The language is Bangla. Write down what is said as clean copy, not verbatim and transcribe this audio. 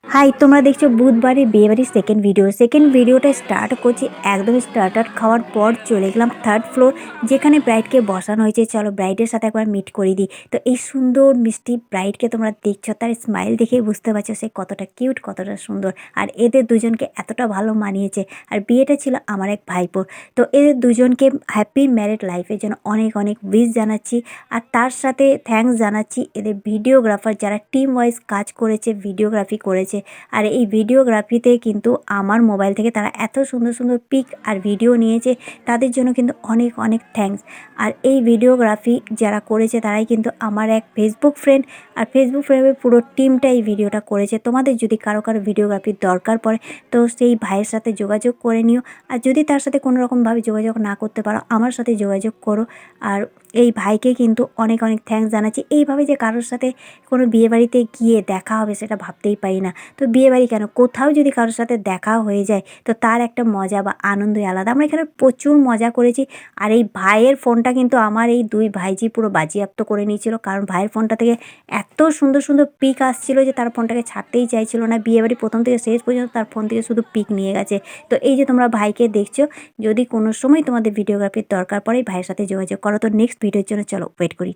হাই, তোমরা দেখছো বুধবারের বিয়েবাড়ির সেকেন্ড ভিডিওটা স্টার্ট করছি। একদম স্টার্টার খাওয়ার পর চলে গেলাম থার্ড ফ্লোর, যেখানে ব্রাইডকে বসানো হয়েছে। চলো ব্রাইডের সাথে একবার মিট করে দিই। তো এই সুন্দর মিষ্টি ব্রাইডকে তোমরা দেখছো, তার স্মাইল দেখেই বুঝতে পারছো সে কতটা কিউট, কতটা সুন্দর। আর এদের দুজনকে এতটা ভালো মানিয়েছে। আর বিয়েটা ছিল আমার এক ভাইপোর। তো এদের দুজনকে হ্যাপি ম্যারিড লাইফের জন্য অনেক অনেক উইশ জানাচ্ছি। আর তার সাথে থ্যাঙ্কস জানাচ্ছি এদের ভিডিওগ্রাফার, যারা টিম ওয়াইজ কাজ করেছে, ভিডিওগ্রাফি করেছে। আর এই ভিডিওগ্রাফিতে কিন্তু আমার মোবাইল থেকে তারা এত সুন্দর সুন্দর পিক আর ভিডিও নিয়েছে, তাদের জন্য কিন্তু অনেক অনেক থ্যাঙ্কস। আর এই ভিডিওগ্রাফি যারা করেছে তারাই কিন্তু আমার এক ফেসবুক ফ্রেন্ড। আর ফেসবুক ফ্রেন্ডের পুরো টিমটা এই ভিডিওটা করেছে। তোমাদের যদি কারো ভিডিওগ্রাফির দরকার পড়ে তো সেই ভাইয়ের সাথে যোগাযোগ করে নিও। আর যদি তার সাথে কোনো রকমভাবে যোগাযোগ না করতে পারো, আমার সাথে যোগাযোগ করো। আর এই ভাইকে কিন্তু অনেক অনেক থ্যাঙ্কস জানাচ্ছি। এইভাবে যে কারোর সাথে কোনো বিয়েবাড়িতে গিয়ে দেখা হবে সেটা ভাবতেই পারি না। তো বিয়েবাড়ি কেন, কোথাও যদি কারোর সাথে দেখা হয়ে যায় তো তার একটা মজা বা আনন্দই আলাদা। আমরা এখানে প্রচুর মজা করেছি। আর এই ভাইয়ের ফোনটা কিন্তু আমার এই দুই ভাইজি পুরো বাজেয়াপ্ত করে নিয়েছিল, কারণ ভাইয়ের ফোনটা থেকে এত সুন্দর সুন্দর পিক আসছিল যে তার ফোনটাকে ছাড়তেই চাইছিল না। বিয়েবাড়ি প্রথম থেকে শেষ পর্যন্ত তার ফোন থেকে শুধু পিক নিয়ে গেছে। তো এই যে তোমরা ভাইকে দেখছো, যদি কোনো সময় তোমাদের ভিডিওগ্রাফির দরকার পড়ে ভাইয়ের সাথে যোগাযোগ করো। তো নেক্সট ভিডিওর জন্য চলো ওয়েট করি।